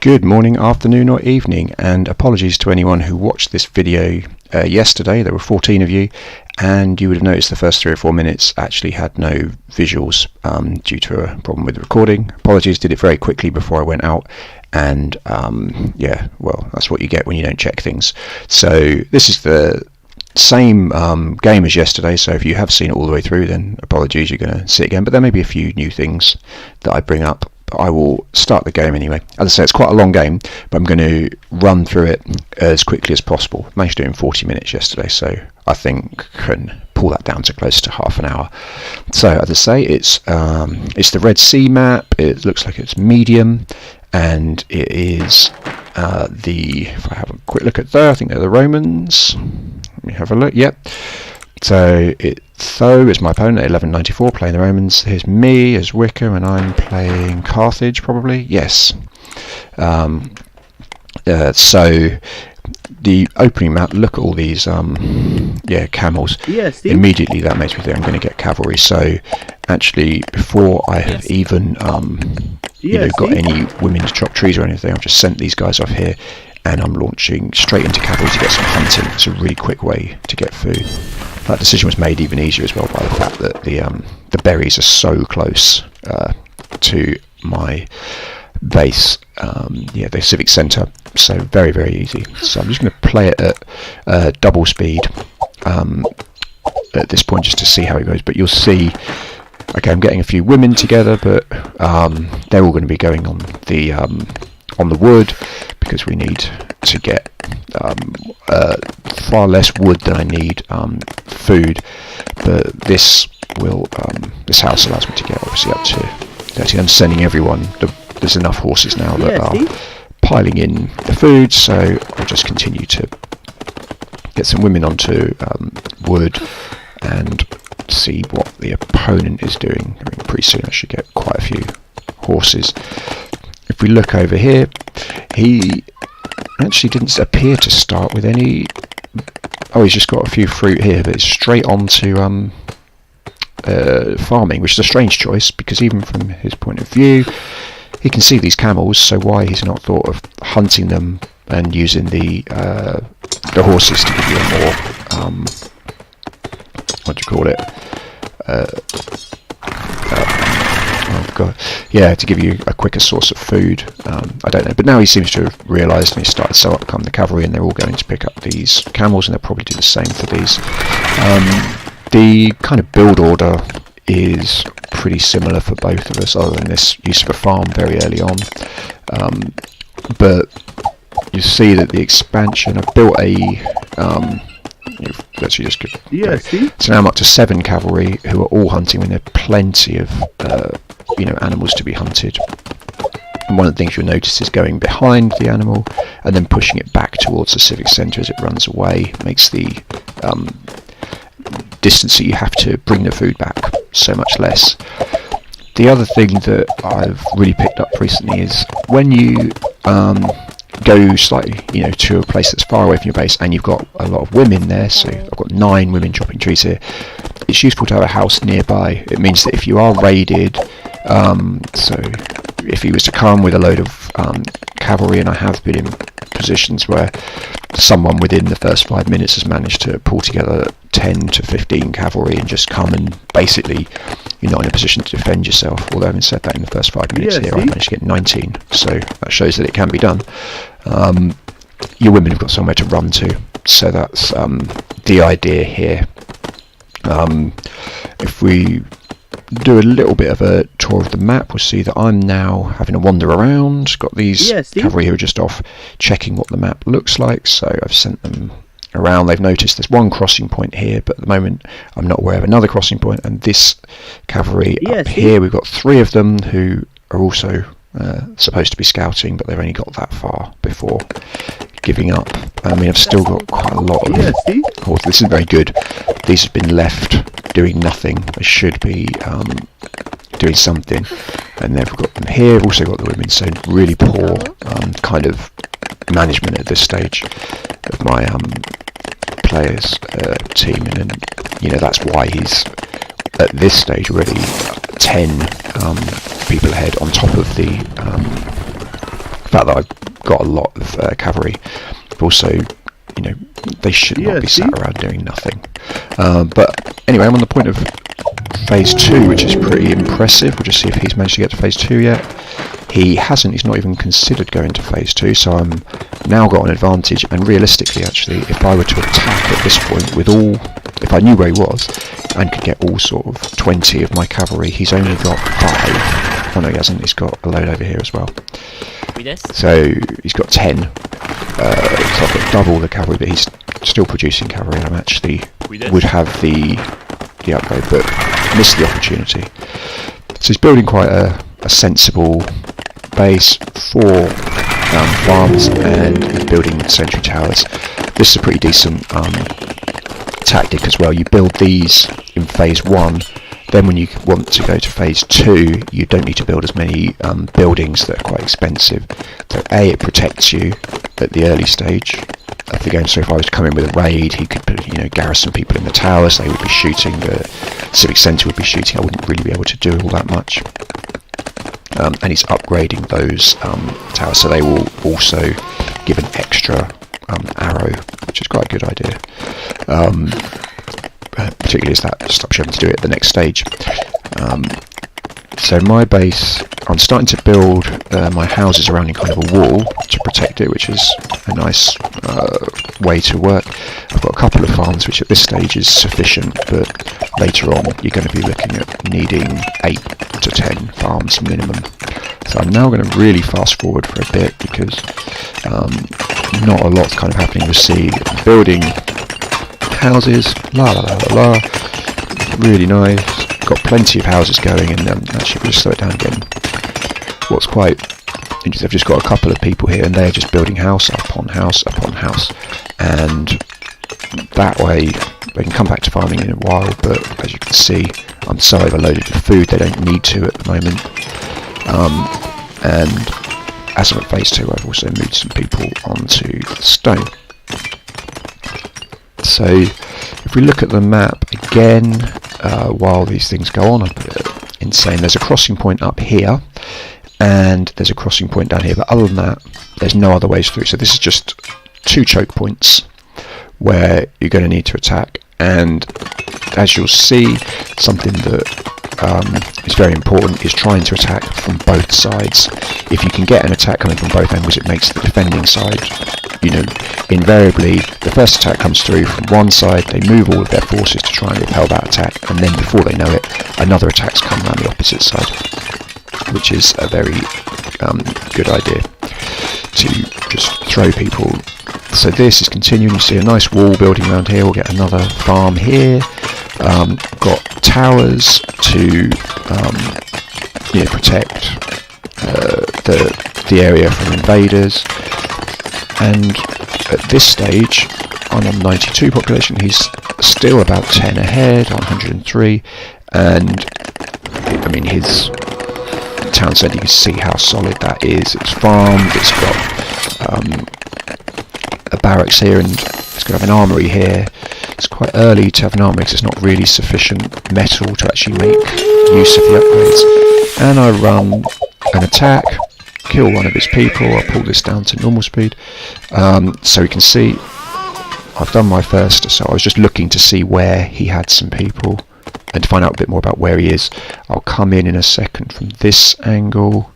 Good morning, afternoon or evening, and apologies to anyone who watched this video yesterday. There were 14 of you, and you would have noticed the first 3 or 4 minutes actually had no visuals due to a problem with the recording. Apologies, did it very quickly before I went out, and yeah, well, that's what you get when you don't check things. So this is the same game as yesterday, so if you have seen it all the way through, then apologies, you're going to see it again, but there may be a few new things that I bring up. I will start the game anyway. As I say, it's quite a long game, but I'm going to run through it as quickly as possible. Managed to do it in 40 minutes yesterday, so I think can pull that down to close to half an hour. So as I say, it's the Red Sea map. It looks like it's medium, and it is if I have a quick look at there, I think they're the Romans. Let me have a look. Yep. So Tho is my opponent at 1194, playing the Romans. Here's me as Wycombe, and I'm playing Carthage, probably. Yes. So the opening map. Look at all these, camels. Yes. Immediately that makes me think I'm going to get cavalry. So actually, before I have even got any women to chop trees or anything, I've just sent these guys off here, and I'm launching straight into cavalry to get some hunting. It's a really quick way to get food. That decision was made even easier as well by the fact that the berries are so close to my base, the civic centre, so very, very easy. So I'm just going to play it at double speed at this point just to see how it goes, but you'll see, okay, I'm getting a few women together, but they're all going to be going on the wood, because we need to get far less wood than I need food, but this house allows me to get obviously up to 30. I'm sending everyone, there's enough horses now that are piling in the food, so I'll just continue to get some women onto wood and see what the opponent is doing. I mean, pretty soon I should get quite a few horses. If we look over here, he actually didn't appear to start with any. Oh, he's just got a few fruit here, but it's straight on to farming, which is a strange choice, because even from his point of view, he can see these camels, so why he's not thought of hunting them and using the horses to give you a more to give you a quicker source of food. I don't know, but now he seems to have realised, and he started so up come the cavalry, and they're all going to pick up these camels, and they'll probably do the same for these. The kind of build order is pretty similar for both of us, other than this use of a farm very early on. But you see that the expansion, I've built actually just good. Yeah, see? So now I'm up to 7 cavalry who are all hunting, when there are plenty of animals to be hunted. And one of the things you'll notice is going behind the animal and then pushing it back towards the civic centre as it runs away makes the distance that you have to bring the food back so much less. The other thing that I've really picked up recently is when you go slightly, to a place that's far away from your base, and you've got a lot of women there, so I've got 9 women chopping trees here, it's useful to have a house nearby. It means that if you are raided, so if he was to come with a load of cavalry, and I have been in positions where someone within the first 5 minutes has managed to pull together 10 to 15 cavalry and just come, and basically you're not in a position to defend yourself. Although having said that, in the first 5 minutes here I managed to get 19, so that shows that it can be done. Your women have got somewhere to run to, so that's the idea here. If we do a little bit of a tour of the map, we'll see that I'm now having a wander around. Got these cavalry who are just off checking what the map looks like, so I've sent them around. They've noticed there's one crossing point here, but at the moment I'm not aware of another crossing point, and this cavalry up here, we've got 3 of them who are also supposed to be scouting, but they've only got that far before giving up. I mean, I've still got quite a lot of horses. This is very good. These have been left doing nothing. They should be doing something, and they've got them here. I've also got the women, so really poor kind of management at this stage of my players team, and that's why he's at this stage already 10 people ahead, on top of the fact that I've got a lot of cavalry. Also, you know, they should not be sat around doing nothing. But anyway, I'm on the point of phase 2, which is pretty impressive. We'll just see if he's managed to get to phase 2 yet. He hasn't. He's not even considered going to phase 2, so I'm now got an advantage. And realistically, actually, if I were to attack at this point with all, if I knew where he was and could get all sort of 20 of my cavalry, he's only got 5. Oh no, he hasn't. He's got a load over here as well. So he's got 10. So I've got double the cavalry, but he's still producing cavalry. I'm actually would have the upgrade, but missed the opportunity. So he's building quite a sensible base, 4 farms, and he's building sentry towers. This is a pretty decent tactic as well. You build these in phase 1, then when you want to go to phase 2, you don't need to build as many buildings that are quite expensive. So A, it protects you at the early stage of the game. So if I was to come in with a raid, he could put, you know, garrison people in the towers, they would be shooting, the civic centre would be shooting. I wouldn't really be able to do all that much. And he's upgrading those towers, so they will also give an extra arrow, which is quite a good idea. Particularly as that stops you having to do it at the next stage. So my base, I'm starting to build my houses around in kind of a wall to protect it, which is a nice way to work. I've got a couple of farms, which at this stage is sufficient, but later on you're going to be looking at needing 8 to 10 farms minimum. So I'm now going to really fast forward for a bit, because not a lot's kind of happening. We'll see building houses, really nice. Got plenty of houses going, and actually we'll just slow it down again. What's quite interesting, I've just got a couple of people here, and they're just building house upon house upon house, and that way they can come back to farming in a while. But as you can see, I'm so overloaded with food, they don't need to at the moment. And as I'm at phase 2, I've also moved some people onto stone. So if we look at the map again, while these things go on, insane. There's a crossing point up here, and there's a crossing point down here, but other than that, there's no other ways through. So this is just 2 choke points where you're going to need to attack. And as you'll see, something that is very important is trying to attack from both sides. If you can get an attack coming from both angles, it makes the defending side, you know, invariably the first attack comes through from one side, they move all of their forces to try and repel that attack, and then before they know it, another attack's come around the opposite side, which is a very good idea to just throw people. So this is continuing. You see a nice wall building around here. We'll get another farm here. Got towers to protect the area from invaders. And at this stage, I'm on 92 population. He's still about 10 ahead, on 103. And I mean, his town centre, you can see how solid that is. It's farmed. It's got a barracks here, and it's going to have an armoury here. It's quite early to have an armoury because there's not really sufficient metal to actually make use of the upgrades. And I run an attack, kill one of his people. I'll pull this down to normal speed, so we can see I've done my first. So I was just looking to see where he had some people and to find out a bit more about where he is. I'll come in a second from this angle,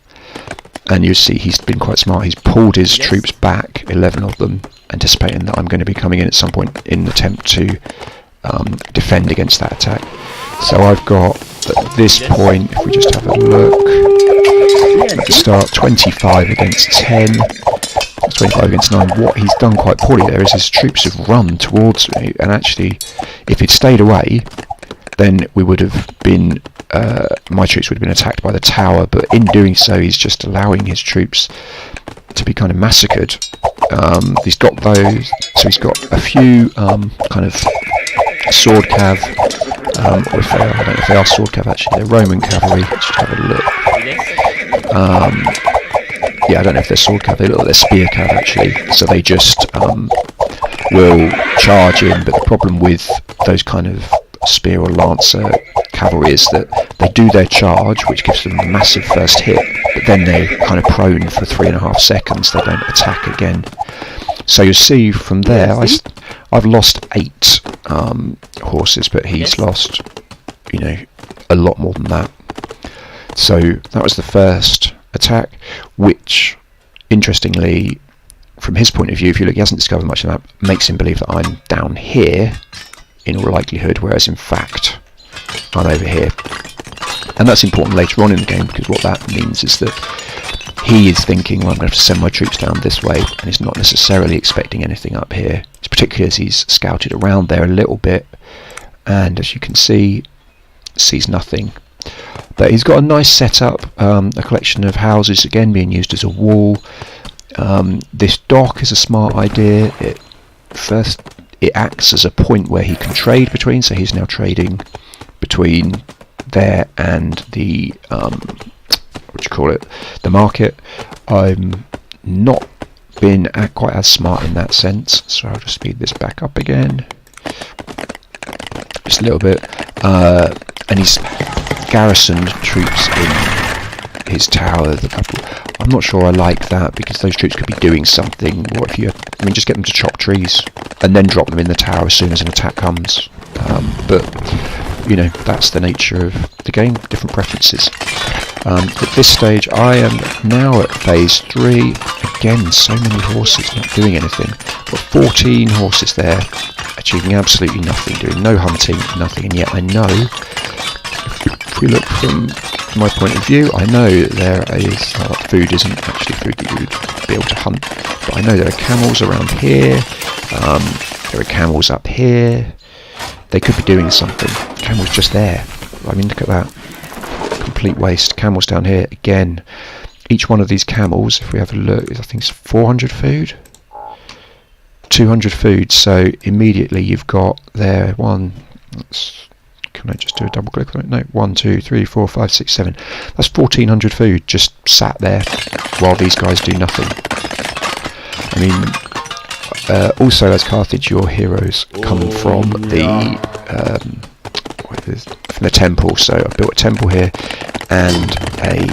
and you see he's been quite smart. He's pulled his troops back, 11 of them, anticipating that I'm going to be coming in at some point in an attempt to defend against that attack. So I've got, at this point, if we just have a look at the start, 25 against 10, that's 25 against 9. What he's done quite poorly there is his troops have run towards me, and actually, if he'd stayed away, then we would have been, my troops would have been attacked by the tower, but in doing so he's just allowing his troops to be kind of massacred. He's got those, so he's got a few kind of sword cav, or if they are, I don't know if they are sword cav actually, they're Roman cavalry. Let's just have a look. Yeah, I don't know if they're sword cav, they look like they're spear cav actually, so they just will charge in, but the problem with those kind of spear or lancer cavalry is that they do their charge, which gives them a massive first hit, but then they're kind of prone for 3.5 seconds. They don't attack again. So you see from there, I've lost 8 horses, but he's lost, you know, a lot more than that. So that was the first attack, which, interestingly, from his point of view, if you look, he hasn't discovered much of that, makes him believe that I'm down here, in all likelihood, whereas in fact I'm over here. And that's important later on in the game, because what that means is that he is thinking, well, I'm going to have to send my troops down this way, and he's not necessarily expecting anything up here. It's particularly as he's scouted around there a little bit, and as you can see, sees nothing. But he's got a nice setup, a collection of houses again being used as a wall. This dock is a smart idea. It acts as a point where he can trade between, so he's now trading between there and the the market. I'm not been quite as smart in that sense, so I'll just speed this back up again just a little bit, and he's garrisoned troops in his tower. I'm not sure I like that, because those troops could be doing something. What if just get them to chop trees and then drop them in the tower as soon as an attack comes. But you know, that's the nature of the game, different preferences. At this stage I am now at phase 3. Again, so many horses not doing anything. Got 14 horses there, achieving absolutely nothing, doing no hunting, nothing, and yet I know, if we look from my point of view, I know there is, food isn't actually food that you would be able to hunt, but I know there are camels around here, there are camels up here. They could be doing something. Camels just there. I mean, look at that. Complete waste. Camels down here again. Each one of these camels, if we have a look, I think it's 400 food, 200 food. So immediately you've got there one. Can I just do a double click on it? No. 1, 2, 3, 4, 5, 6, 7. That's 1400 food just sat there while these guys do nothing. I mean. Also, as Carthage, your heroes come from the temple. So I've built a temple here, and a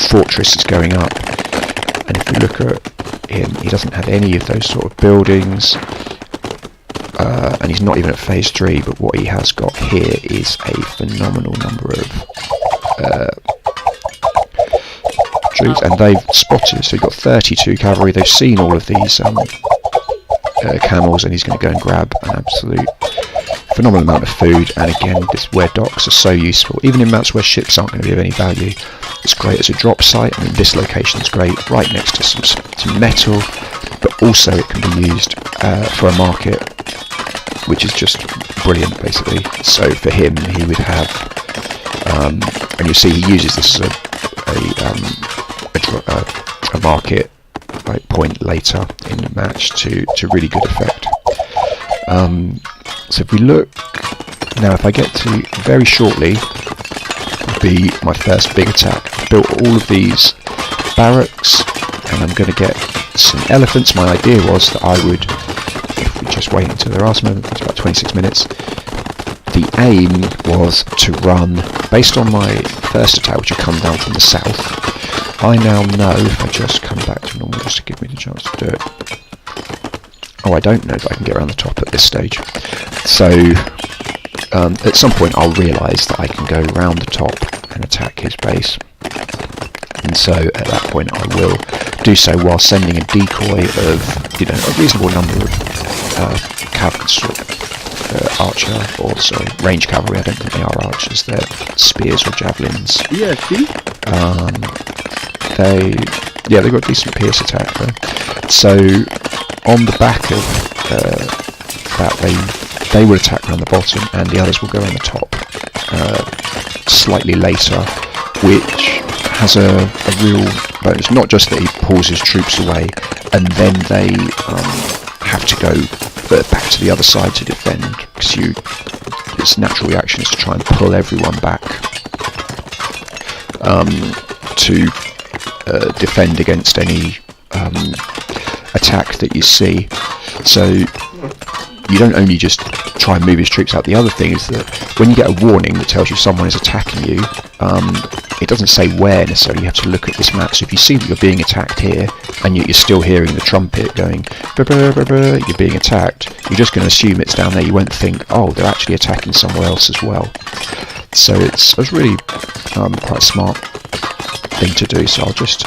fortress is going up. And if we look at him, he doesn't have any of those sort of buildings, and he's not even at phase 3. But what he has got here is a phenomenal number of troops, and they've spotted. So you've got 32 cavalry. They've seen all of these. Camels, and he's going to go and grab an absolute phenomenal amount of food. And again, this where docks are so useful, even in maps where ships aren't going to be of any value. It's great as a drop site. I mean, this location is great, right next to some metal, but also it can be used for a market, which is just brilliant, basically. So for him, he would have, and you see he uses this as a market point later in the match to really good effect. So if we look now, if I get to very shortly would be my first big attack. I've built all of these barracks, and I'm going to get some elephants. My idea was that I would, if we just wait until there are some elephants, about 26 minutes. The aim was to run, based on my first attack, which had come down from the south. I now know, if I just come back to normal, just to give me the chance to do it. Oh, I don't know that I can get around the top at this stage. So, at some point I'll realise that I can go round the top and attack his base. And so, at that point I will do so while sending a decoy of, a reasonable number of archer, or sorry, range cavalry. I don't think they are archers, they're spears or javelins. Yeah, see? They've got decent pierce attack though. So on the back of that, they will attack around the bottom, and the others will go around the top slightly later, which has a real bonus. Not just that he pulls his troops away, and then they have to go back to the other side to defend, because its natural reaction is to try and pull everyone back to defend against any attack that you see. So you don't only just try and move his troops out. The other thing is that when you get a warning that tells you someone is attacking you, it doesn't say where necessarily. You have to look at this map. So if you see that you're being attacked here, and you're still hearing the trumpet going, "Bah, bah, bah, bah," you're being attacked, you're just going to assume it's down there. You won't think, oh, they're actually attacking somewhere else as well. So it's a really quite a smart thing to do. So I'll just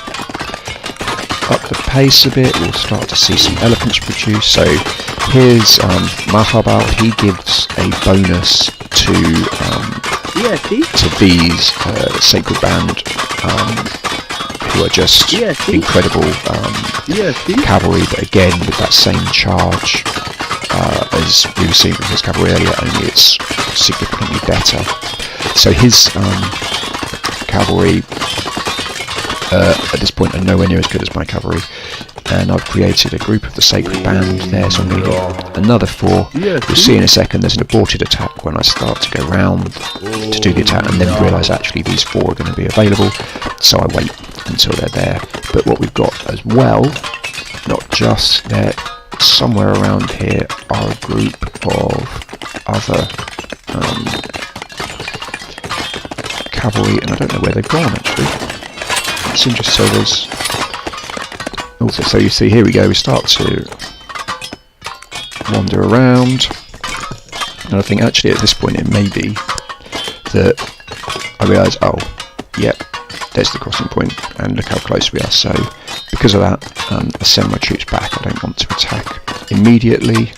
up the pace a bit. We'll start to see some elephants produce. So here's Mahabal. He gives a bonus to these sacred band, who are just incredible cavalry. But again, with that same charge as we were seeing with his cavalry earlier, only it's significantly better. So his cavalry at this point are nowhere near as good as my cavalry, and I've created a group of the sacred band there, so I'm going to get another 4. You'll see in a second there's an aborted attack when I start to go round to do the attack, and then realise actually these 4 are going to be available, so I wait until they're there. But what we've got as well, not just there, somewhere around here are a group of other cavalry, and I don't know where they've gone actually. It's interesting. So there's also, so you see here we go, we start to wander around, and I think actually at this point it may be that I realise, oh yep, there's the crossing point, and look how close we are. So because of that, I send my troops back. I don't want to attack immediately.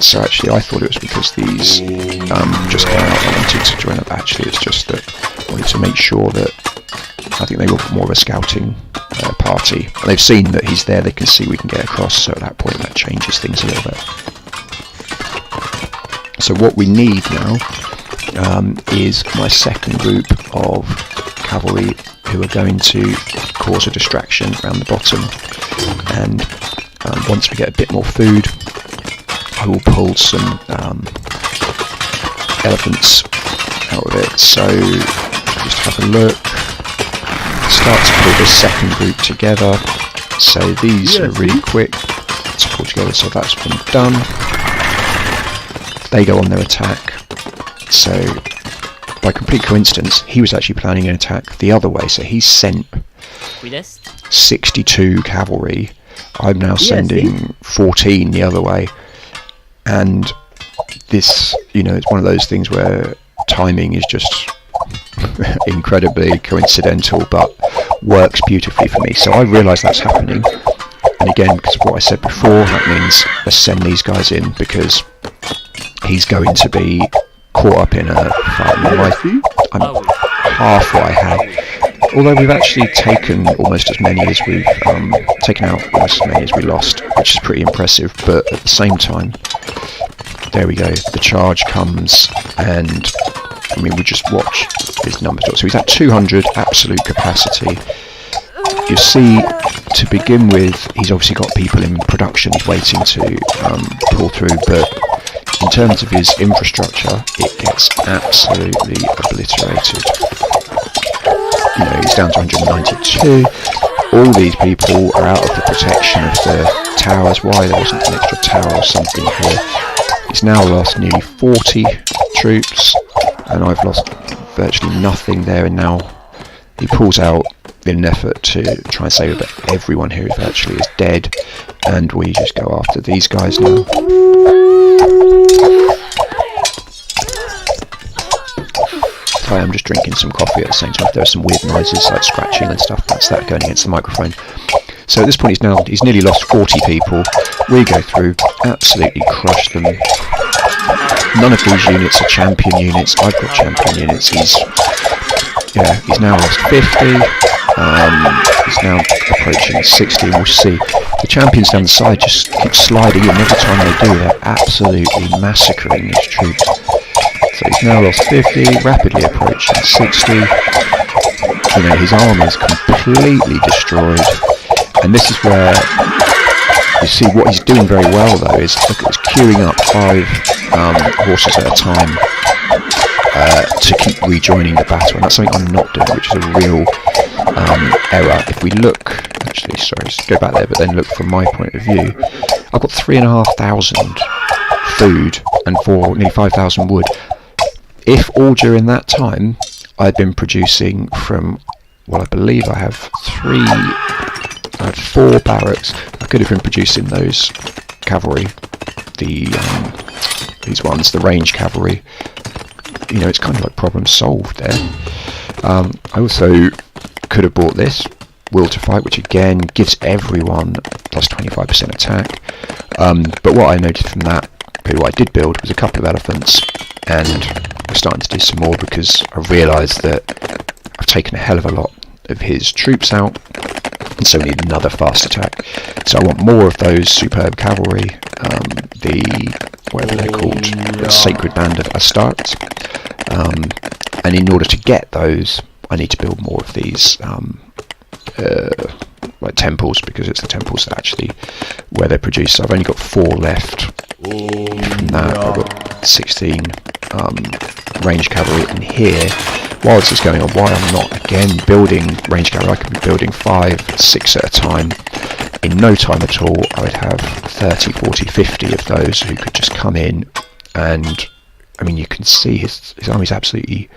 So actually I thought it was because these just came out and wanted to join up. Actually it's just that I wanted to make sure that, I think they were more of a scouting party. They've seen that he's there, they can see we can get across, so at that point that changes things a little bit. So what we need now is my second group of cavalry who are going to cause a distraction around the bottom, and once we get a bit more food I will pull some elephants out of it. So just have a look, start to pull this second group together. So these are really quick to pull together, so that's been done. They go on their attack. So by complete coincidence he was actually planning an attack the other way, so he sent 62 cavalry. I'm now sending 14 the other way, and this, you know, it's one of those things where timing is just incredibly coincidental but works beautifully for me. So I realise that's happening, and again, because of what I said before, that means let's send these guys in, because he's going to be caught up in a fight. I'm half what I had, although we've actually taken almost as many as we've taken out, almost as many as we lost, which is pretty impressive. But at the same time, there we go, the charge comes, and I mean, we just watch his numbers drop. So he's at 200 absolute capacity. You see, to begin with, he's obviously got people in production he's waiting to pull through, but in terms of his infrastructure, it gets absolutely obliterated. You know, he's down to 192. All these people are out of the protection of the towers. Why there wasn't an extra tower or something here? He's now lost nearly 40 troops, and I've lost virtually nothing there, and now he pulls out in an effort to try and save it. Everyone here virtually is dead, and we just go after these guys now. Sorry, I'm just drinking some coffee at the same time. There are some weird noises like scratching and stuff. That's that going against the microphone. So at this point he's nearly lost 40 people. We go through, absolutely crush them. None of these units are champion units. I've got champion units. He's now lost 50. He's now approaching 60. We'll see. The champions down the side just keep sliding in. Every time they do, they're absolutely massacring his troops. So he's now lost 50, rapidly approaching 60. You know, his army is completely destroyed. And this is where you see what he's doing very well, though, is look, it's queuing up 5 horses at a time to keep rejoining the battle. And that's something I'm not doing, which is a real error. If we look, actually, sorry, just go back there, but then look from my point of view, I've got 3,500 food and for nearly 5,000 wood. If all during that time I'd been producing from, well, I believe I have 4 barracks. I could have been producing those cavalry, these ones, the range cavalry. You know, it's kind of like problem solved there. I also could have bought this will to fight, which again gives everyone plus 25% attack. But what I noticed from that, what I did build, was a couple of elephants, and we're starting to do some more because I realised that I've taken a hell of a lot of his troops out, and so we need another fast attack. So I want more of those superb cavalry, whatever they're called, the Sacred Band of Astarte. And in order to get those, I need to build more of these like temples, because it's the temples that actually where they're produced. So I've only got 4 left. From that, I've got 16 range cavalry in here. While this is going on, why I'm not again building range cavalry, I could be building 5, 6 at a time. In no time at all, I would have 30, 40, 50 of those who could just come in, and I mean, you can see his army's absolutely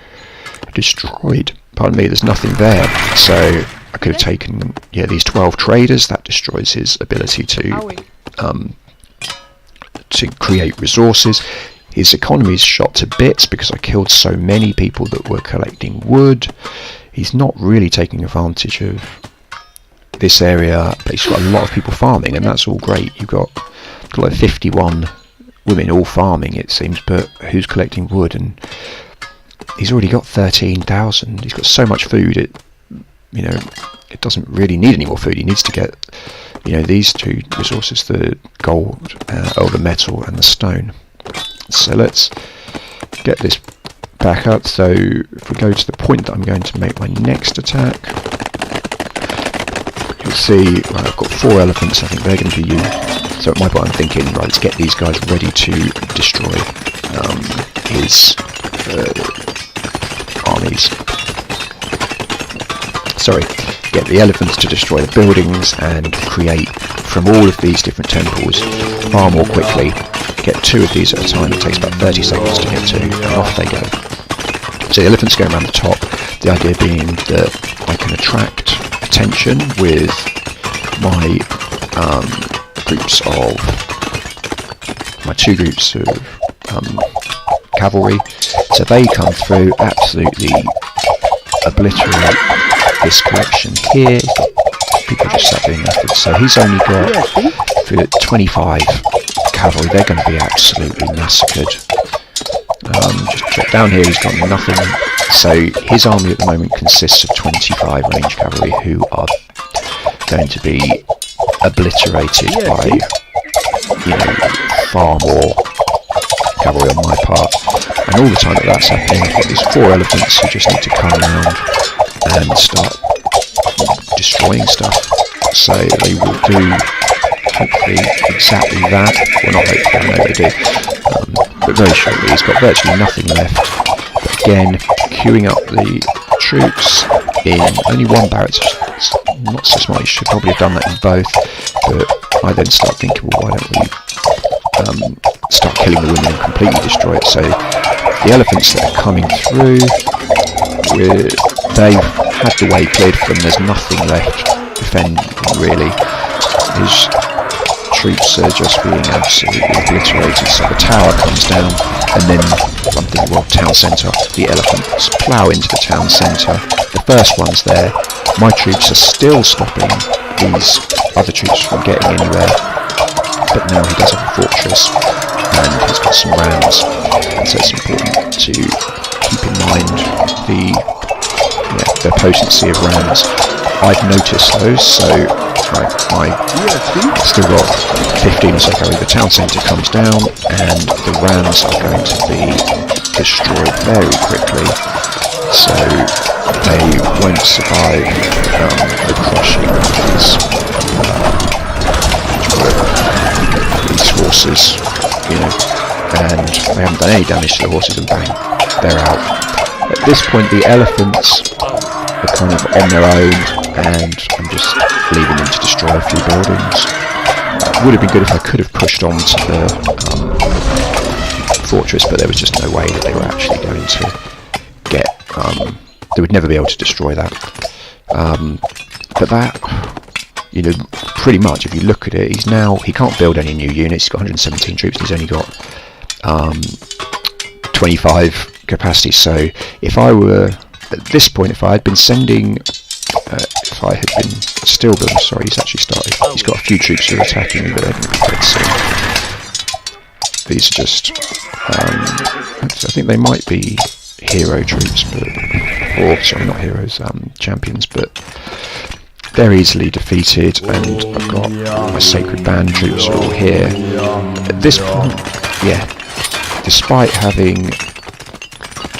destroyed. Pardon me, there's nothing there. So I could have taken, these 12 traders. That destroys his ability to create resources. His economy's shot to bits because I killed so many people that were collecting wood. He's not really taking advantage of this area, but he's got a lot of people farming, and that's all great. You've got like 51 women all farming, it seems, but who's collecting wood? And he's already got 13,000. He's got so much food, it doesn't really need any more food. He needs to get, these 2 resources, the gold, the metal and the stone. So let's get this back up. So if we go to the point that I'm going to make my next attack, you'll see I've got 4 elephants. I think they're going to be used. So at my point I'm thinking, right, let's get these guys ready to destroy his armies. Sorry, get the elephants to destroy the buildings and create from all of these different temples far more quickly. Get 2 of these at a time. It takes about 30 seconds to get 2, and off they go. So the elephants go around the top, the idea being that I can attract attention with my groups of, my 2 groups of cavalry, so they come through, absolutely obliterate this collection here. People just sat doing nothing. So he's only got for 25 cavalry. They're going to be absolutely massacred. Just check down here, he's got nothing. So his army at the moment consists of 25 range cavalry who are going to be obliterated by far more cavalry on my part. And all the time that that's happening, I've got these 4 elephants who just need to come around and start destroying stuff. So they will do hopefully exactly that. Well, not hopefully, I know they do. But very shortly he's got virtually nothing left. But again, queuing up the troops in only 1 barracks. It's not so smart. You should probably have done that in both. But I then start thinking, well, why don't we start killing the women and completely destroy it? So the elephants that are coming through, they've had the way cleared for them. There's nothing left defending really. His troops are just being absolutely obliterated. So the tower comes down, and then I'm thinking, well, town centre. The elephants plough into the town centre. The first one's there. My troops are still stopping these other troops from getting anywhere. But now he does have a fortress, and he's got some rams, and so it's important to keep in mind the potency of rams. I've noticed those, so I still got 15 or so cavalry. The town centre comes down, and the rams are going to be destroyed very quickly, so they won't survive the crushing of these horses, and they haven't done any damage to the horses, and bang, they're out. At this point the elephants are kind of on their own, and I'm just leaving them to destroy a few buildings. It would have been good if I could have pushed on to the fortress, but there was just no way that they were actually going to get, they would never be able to destroy that. But that, you know, pretty much if you look at it, he can't build any new units. He's got 117 troops, he's only got 25 capacity. So if I were, at this point, if I had been sending, if I had been still building, sorry, he's actually started, he's got a few troops who are attacking me, but they're going to be dead soon. These are just, I think they might be hero troops, or sorry, not heroes, champions, but they're easily defeated, and I've got my sacred band troops are all here. At this point, yeah, despite having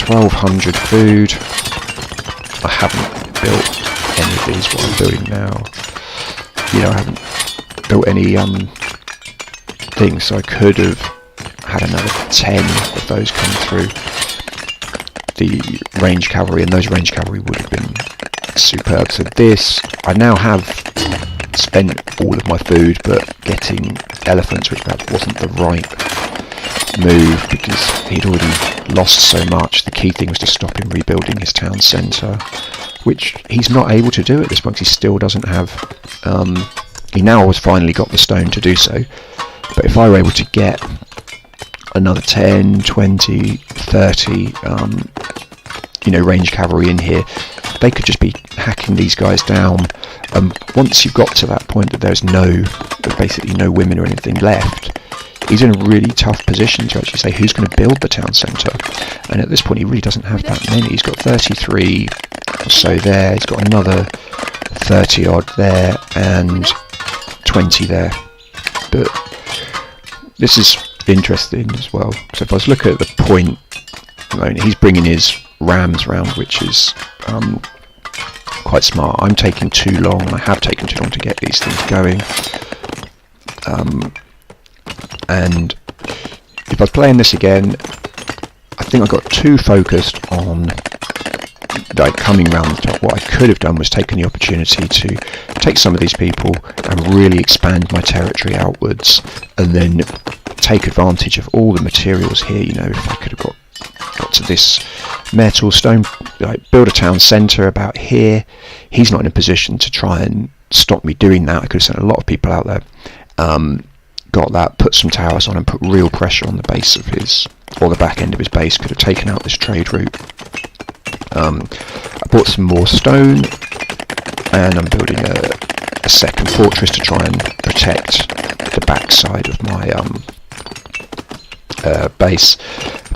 1200 food, I haven't built any of these, what I'm building now. You know, I haven't built any things, so I could have had another 10 of those come through the range cavalry, and those range cavalry would have been superb. So this, I now have spent all of my food, but getting elephants, which perhaps wasn't the right move because he'd already lost so much. The key thing was to stop him rebuilding his town centre, which he's not able to do at this point. He still doesn't have, he now has finally got the stone to do so, but if I were able to get another 10, 20, 30 you know, range cavalry in here, they could just be hacking these guys down. Once you've got to that point that there's basically no women or anything left, he's in a really tough position to actually say who's going to build the town centre. And at this point he really doesn't have that many. He's got 33 or so there, he's got another 30 odd there, and 20 there. But this is interesting as well. So if I was looking at the point, he's bringing his rams round, which is quite smart. I'm taking too long, and I have taken too long to get these things going. And if I was playing this again, I think I got too focused on like coming round the top. What I could have done was taken the opportunity to take some of these people and really expand my territory outwards, and then take advantage of all the materials here. You know, if I could have got to this metal stone, like build a town centre about here, he's not in a position to try and stop me doing that. I could have sent a lot of people out there, got that, put some towers on and put real pressure on the base of his, or the back end of his base, could have taken out this trade route. I bought some more stone, and I'm building a second fortress to try and protect the back side of my base,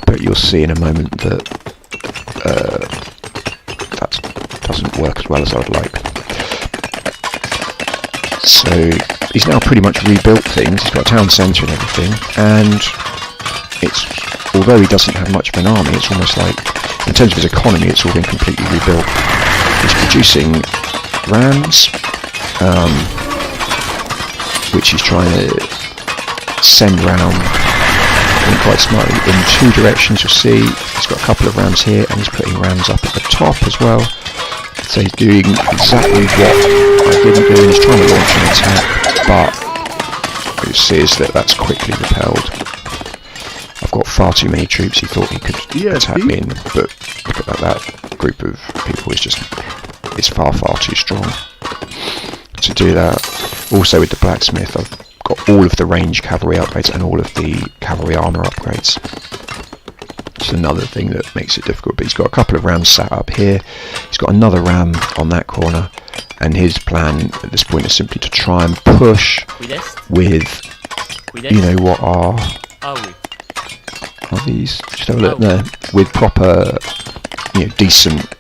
but you'll see in a moment that that doesn't work as well as I would like. So he's now pretty much rebuilt things. He's got a town centre and everything, and it's, although he doesn't have much of an army, it's almost like, in terms of his economy, it's all been completely rebuilt. He's producing rams, which he's trying to send round, and quite smartly in two directions. You'll see he's got a couple of rams here, and he's putting rams up at the top as well. So he's doing exactly what I didn't do. He's trying to launch an attack, but what you see is that that's quickly repelled. I've got far too many troops. He thought he could attack me, but look at that group of people is just, it's far too strong to do that. Also with the blacksmith, I've got all of the range cavalry upgrades and all of the cavalry armour upgrades. It's another thing that makes it difficult, but he's got a couple of rams sat up here, he's got another ram on that corner, and his plan at this point is simply to try and push with, you know, what are these, just have a look there, with proper, you know, decent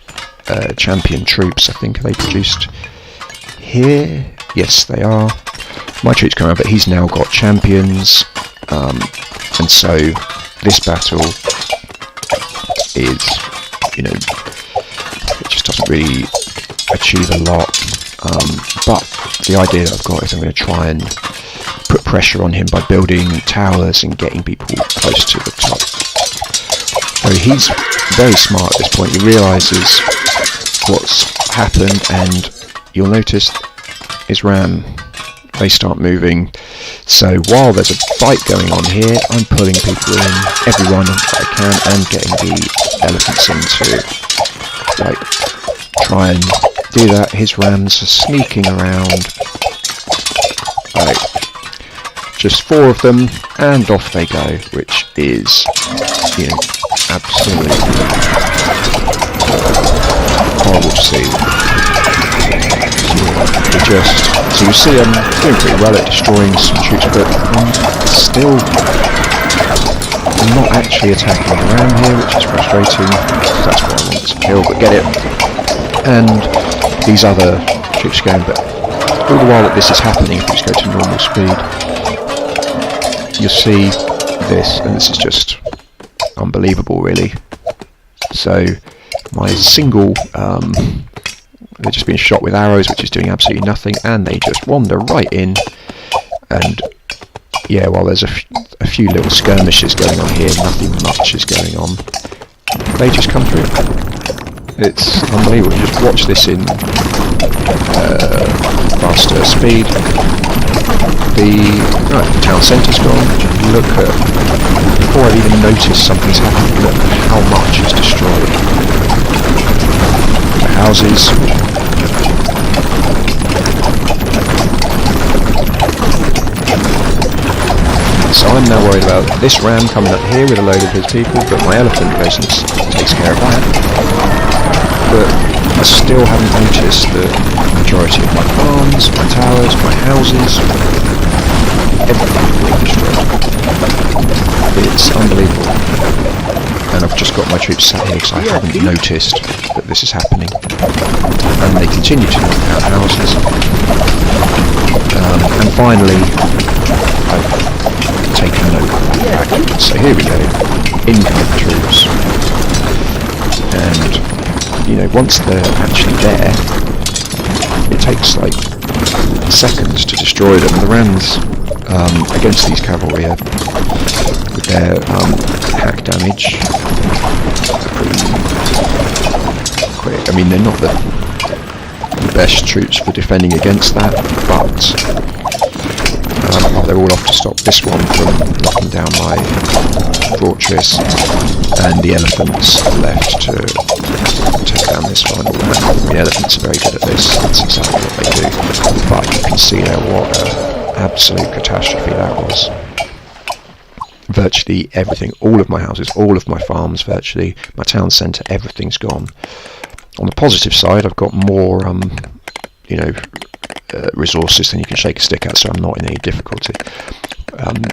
champion troops. I think, are they produced here? Yes, they are. My troops come out, but he's now got champions, and so this battle is, you know, it just doesn't really achieve a lot, but the idea that I've got is I'm going to try and put pressure on him by building towers and getting people close to the top. So he's very smart at this point. He realises what's happened, and you'll notice his ram they start moving. So while there's a fight going on here, I'm pulling people in, everyone that I can, and getting the elephants in to like try and do that. His rams are sneaking around. Right, just 4 of them, and off they go, which is, you know, absolutely horrible to see. So you see I'm doing pretty well at destroying some troops, but still I'm not actually attacking around here, which is frustrating, because that's what I want to kill, but get it. And these other troops are going, but all the while that this is happening, if we just go to normal speed, you'll see this, and this is just unbelievable really. So my single, they're just being shot with arrows, which is doing absolutely nothing, and they just wander right in. And yeah, while there's a few little skirmishes going on here, nothing much is going on. They just come through. It's unbelievable. You just watch this in faster speed. The town centre's gone. Look at, before I even notice something's happened, look how much is destroyed. The houses. So I'm now worried about this ram coming up here with a load of his people, but my elephant goes and takes care of that. But I still haven't noticed the majority of my farms, my towers, my houses, everything being destroyed. It's unbelievable. And I've just got my troops sat here because I haven't noticed that this is happening. And they continue to knock out houses. And finally, I've taken note of that back. So here we go, incoming troops. And, you know, once they're actually there, it takes like seconds to destroy them. The rams against these cavalry are, with their hack damage, pretty quick. I mean, they're not the best troops for defending against that, but they're all off to stop this one from knocking down my fortress, and the elephants left to take down this final ram. The elephants are very good at this, that's exactly what they do, but you can see there what an absolute catastrophe that was. Virtually everything, all of my houses, all of my farms virtually, my town centre, everything's gone. On the positive side, I've got more, you know, resources than you can shake a stick at, so I'm not in any difficulty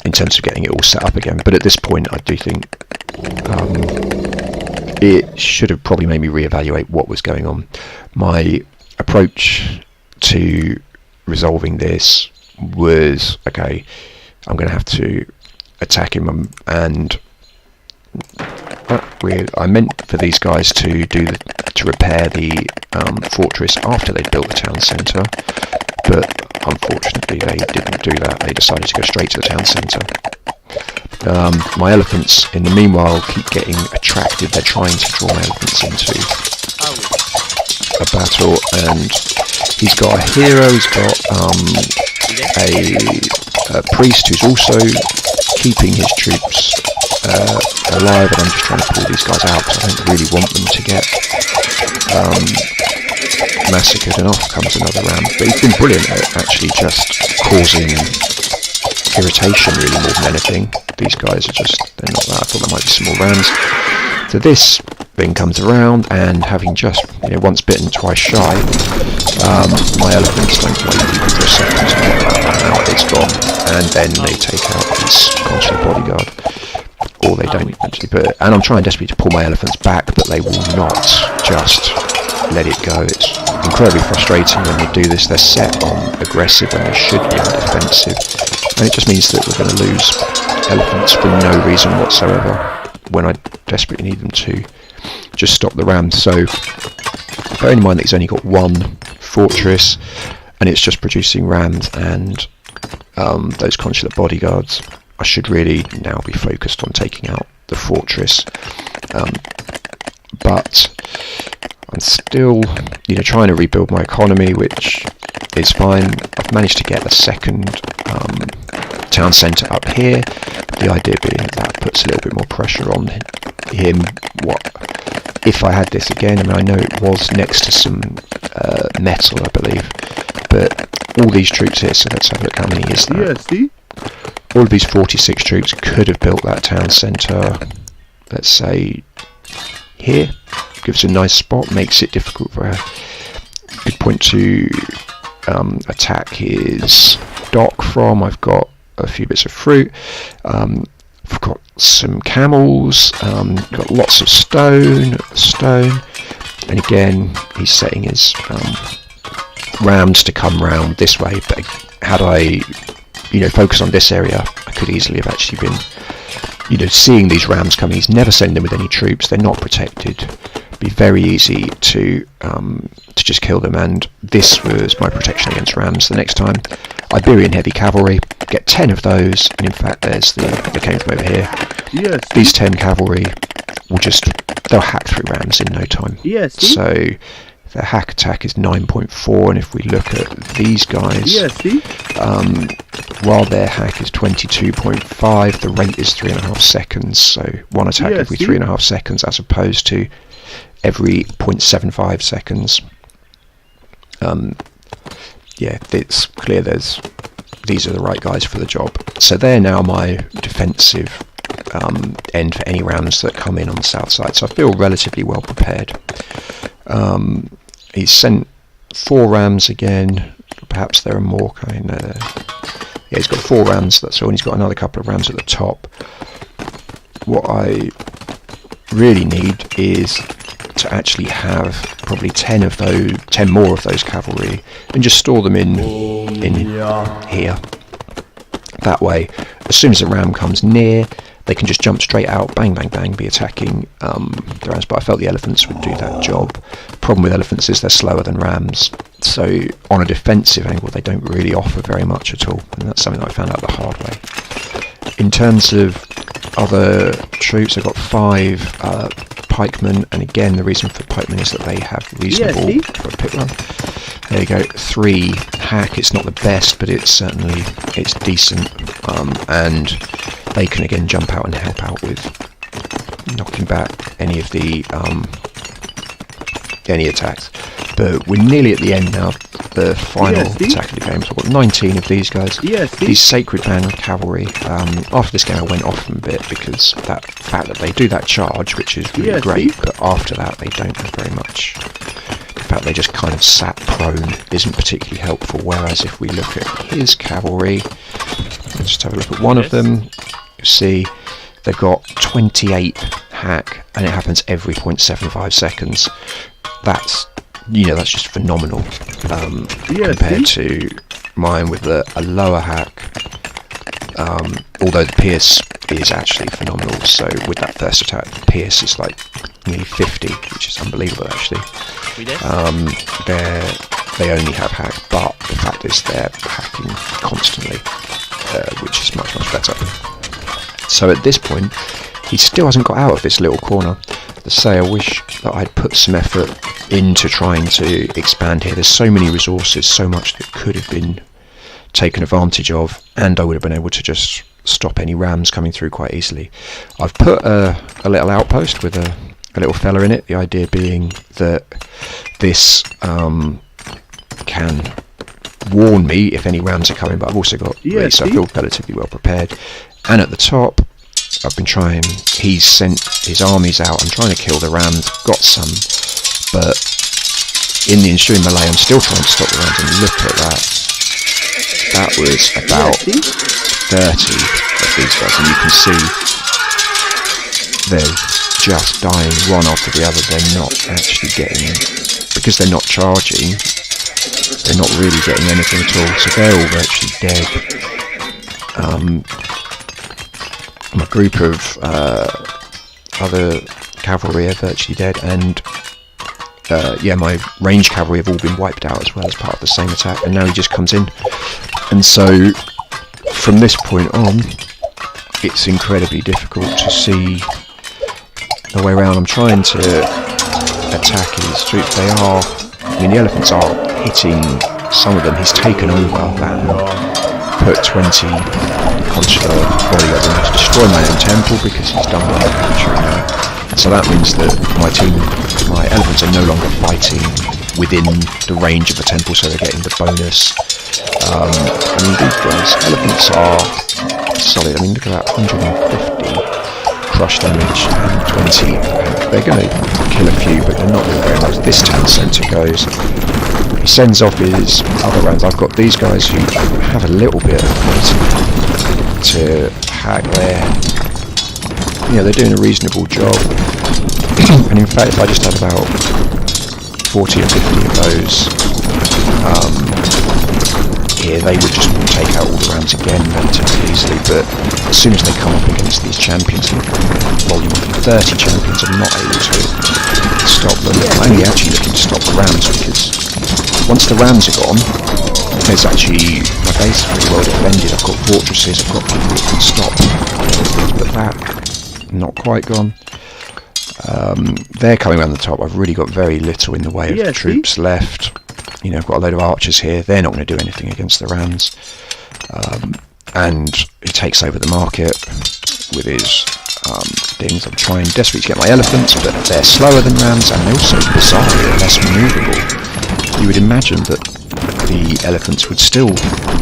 in terms of getting it all set up again. But at this point, I do think it should have probably made me reevaluate what was going on. My approach to resolving this was, okay, I'm going to have to attack him, and I meant for these guys to repair the fortress after they'd built the town centre, but unfortunately they didn't do that. They decided to go straight to the town centre. My elephants, in the meanwhile, keep getting attracted. They're trying to draw my elephants into a battle, and he's got a hero. He's got a priest who's also keeping his troops alive, and I'm just trying to pull these guys out because I don't really want them to get massacred. And off comes another ram, but he's been brilliant at actually just causing irritation really more than anything. These guys are just, they're not that. I thought there might be some more rams. So this thing comes around, and having just, you know, once bitten twice shy, my elephants don't wait even for a second to get that out. It's gone, and then they take out this consular bodyguard, or they don't actually. But and I'm trying desperately to pull my elephants back, but they will not just let it go. It's incredibly frustrating when they do this. They're set on aggressive when they should be on defensive, and it just means that we're going to lose elephants for no reason whatsoever when I desperately need them to just stop the rams. So bear in mind that he's only got one fortress, and it's just producing rams and those consular bodyguards. I should really now be focused on taking out the fortress, but I'm still, trying to rebuild my economy, which is fine. I've managed to get the second town centre up here. The idea being that puts a little bit more pressure on him. If I had this again? I mean, I know it was next to some metal, I believe, but all these troops here. So let's have a look. How many is that? Yeah, see? All of these 46 troops could have built that town centre. Let's say here. Gives a nice spot. Makes it difficult for a good point to attack his dock from. I've got a few bits of fruit. I've got some camels. Got lots of stone. And again, he's setting his rams to come round this way. But had I, focus on this area, I could easily have actually been, seeing these rams coming. He's never sending them with any troops. They're not protected. It'd be very easy to just kill them. And this was my protection against rams. The next time, Iberian heavy cavalry. Get 10 of those, and in fact, there's they came from over here. Yes. These 10 cavalry they'll hack through rams in no time. Yes. So their hack attack is 9.4, and if we look at these guys, while their hack is 22.5, the rate is 3.5 seconds. So one attack every 3.5 seconds, as opposed to every 0.75 seconds. It's clear these are the right guys for the job. So they're now my defensive end for any rams that come in on the south side. So I feel relatively well prepared. He's sent 4 rams again. Perhaps there are more coming there. Yeah, he's got 4 rams, that's all, and he's got another couple of rams at the top. What I really need is to actually have probably 10 more of those cavalry, and just store them in here. That way, as soon as a ram comes near, they can just jump straight out, bang, bang, bang, be attacking the rams. But I felt the elephants would do that job. Problem with elephants is they're slower than rams, so on a defensive angle they don't really offer very much at all, and that's something that I found out the hard way. In terms of other troops, I've got 5 pikemen, and again the reason for pikemen is that they have reasonable pick one. There you go, 3 hack. It's not the best, but it's decent, and they can again jump out and help out with knocking back any of the any attacks. But we're nearly at the end now, the final attack of the game. So I've got 19 of these guys. These Sacred Band Cavalry. After this game I went off them a bit, because that fact that they do that charge, which is really great, but after that they don't have very much. In fact, they just kind of sat prone, isn't particularly helpful. Whereas if we look at his cavalry, let's just have a look at one of them. You see they've got 28 hack, and it happens every 0.75 seconds. That's just phenomenal compared to mine with a lower hack. Although the Pierce is actually phenomenal. So with that first attack, the Pierce is like nearly 50, which is unbelievable actually. They only have hack, but the fact is they're hacking constantly, which is much, much better. So at this point, he still hasn't got out of this little corner. Let's say I wish that I'd put some effort into trying to expand here. There's so many resources, so much that could have been taken advantage of, and I would have been able to just stop any rams coming through quite easily. I've put a little outpost with a little fella in it, the idea being that this can warn me if any rams are coming, but I've also got so I feel relatively well prepared. And at the top, I've been trying, he's sent his armies out, I'm trying to kill the rams, got some, but in the ensuing melee I'm still trying to stop the rams, and look at that. That was about 30 of these guys, and you can see they're just dying one after the other. They're not actually getting, because they're not charging, they're not really getting anything at all, so they're all virtually dead. My group of other cavalry are virtually dead, and my range cavalry have all been wiped out as well as part of the same attack, and now he just comes in. And so from this point on, it's incredibly difficult to see the way around. I'm trying to attack his troops. They are, I mean, the elephants are hitting some of them. He's taken over that, put 20 consular bodyguards in to destroy my own temple because he's done my infantry now. So that means that my elephants are no longer fighting within the range of the temple, so they're getting the bonus. I mean, these guys, elephants are solid. I mean, look at that, 150 crush damage and 20. They're going to kill a few, but they're not doing very much. This town centre goes. He sends off his other rounds. I've got these guys who have a little bit of quality to hack there. Yeah, they're doing a reasonable job. And in fact, if I just had about 40 or 50 of those here, they would just take out all the rounds again relatively easily. But as soon as they come up against these champions, volume 30 champions, I'm not able to stop them. I'm only actually looking to stop the rounds, because once the rounds are gone, there's actually, my base is pretty well defended. I've got fortresses, I've got people that can stop things, but that, not quite gone. They're coming around the top. I've really got very little in the way of troops left. You know, I've got a load of archers here. They're not going to do anything against the rams. And he takes over the market with his things. I'm trying desperately to get my elephants, but they're slower than rams, and they're also bizarrely less manoeuvrable. You would imagine that the elephants would still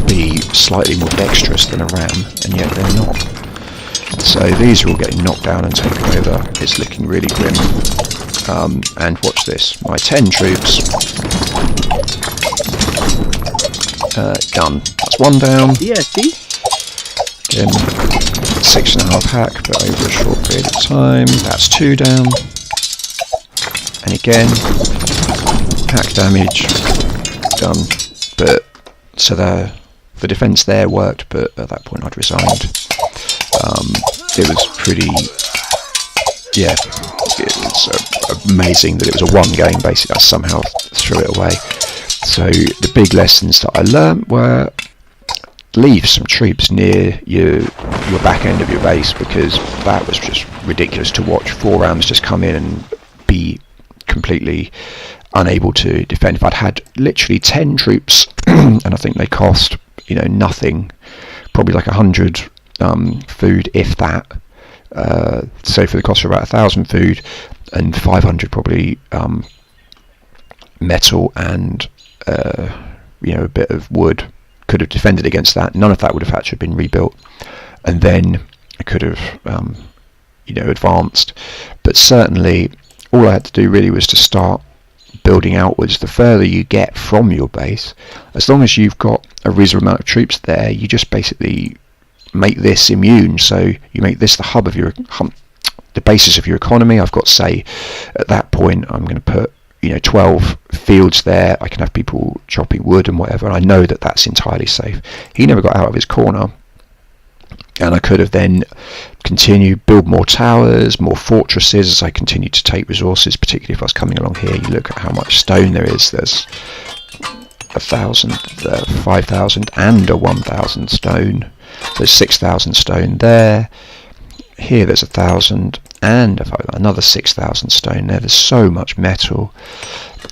be slightly more dexterous than a ram, and yet they're not. So these are all getting knocked down and taken over. It's looking really grim. And watch this. My 10 troops. Done. That's one down. Yeah, see? Again, 6.5 hack, but over a short period of time. That's 2 down. And again, hack damage. Done. But so the defence there worked, but at that point I'd resigned. It was pretty, yeah, it was amazing that it was a one game. Basically, I somehow threw it away. So the big lessons that I learned were leave some troops near your back end of your base, because that was just ridiculous to watch 4 rounds just come in and be completely unable to defend. If I'd had literally 10 troops and I think they cost, you know, nothing, probably like 100 food, if that, so for the cost of about 1,000 food and 500 probably metal and you know, a bit of wood, could have defended against that. None of that would have had to have been rebuilt, and then I could have you know, advanced. But certainly all I had to do really was to start building outwards. The further you get from your base, as long as you've got a reasonable amount of troops there, you just basically make this immune. So you make this the hub of your the basis of your economy. I've got, say, at that point I'm going to put, you know, 12 fields there. I can have people chopping wood and whatever, and I know that that's entirely safe. He never got out of his corner, and I could have then continued, build more towers, more fortresses as I continued to take resources, particularly if I was coming along here. You look at how much stone there is. There's 1,000, 5,000 and a 1,000 stone. There's 6,000 stone there. Here there's 1,000 and another 6,000 stone there. There's so much metal.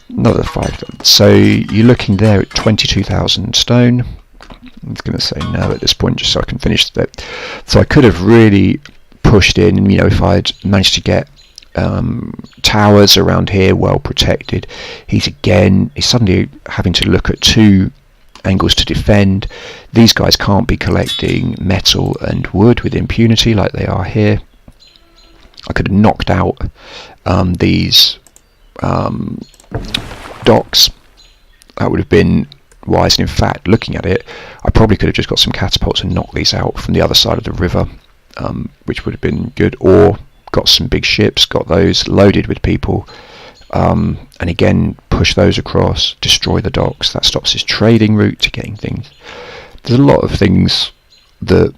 Another 5,000. So you're looking there at 22,000 stone. I'm going to say no at this point, just so I can finish that. So I could have really pushed in, and, you know, if I'd managed to get towers around here well protected. He's suddenly having to look at 2 angles to defend. These guys can't be collecting metal and wood with impunity like they are here. I could have knocked out these docks. That would have been wise, and in fact, looking at it, I probably could have just got some catapults and knocked these out from the other side of the river, which would have been good, or got some big ships, got those loaded with people, and again push those across, destroy the docks. That stops his trading route to getting things. There's a lot of things that,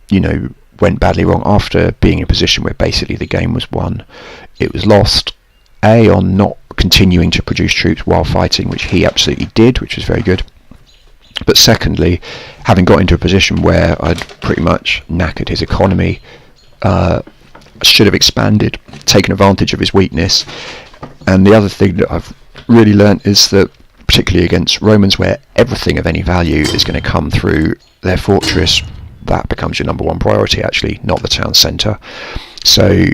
you know, went badly wrong after being in a position where basically the game was won. It was lost on not continuing to produce troops while fighting, which he absolutely did, which was very good. But secondly, having got into a position where I'd pretty much knackered his economy, should have expanded, taken advantage of his weakness, And the other thing that I've really learnt is that, particularly against Romans, where everything of any value is going to come through their fortress, that becomes your number one priority, actually, not the town centre. So,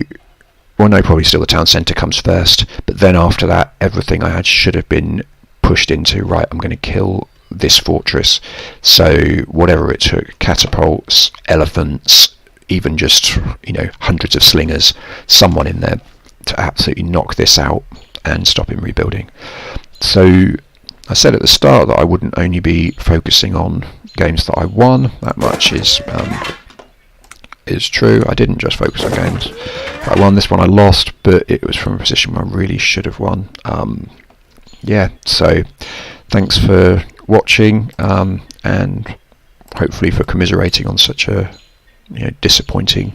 well, no, probably still the town centre comes first, but then after that, everything I had should have been pushed into, right, I'm going to kill this fortress. So whatever it took, catapults, elephants, even just, you know, hundreds of slingers, someone in there to absolutely knock this out and stop him rebuilding. So I said at the start that I wouldn't only be focusing on games that I won. That much is true. I didn't just focus on games I won. This one I lost, but it was from a position where I really should have won. Yeah, so thanks for watching, and hopefully for commiserating on such a, you know, disappointing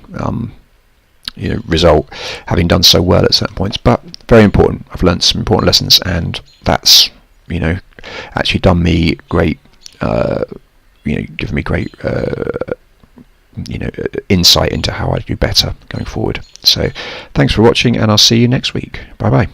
result, having done so well at certain points. But very important. I've learned some important lessons, and that's, you know, actually done me great, given me great insight into how I do better going forward. So thanks for watching, and I'll see you next week. Bye bye.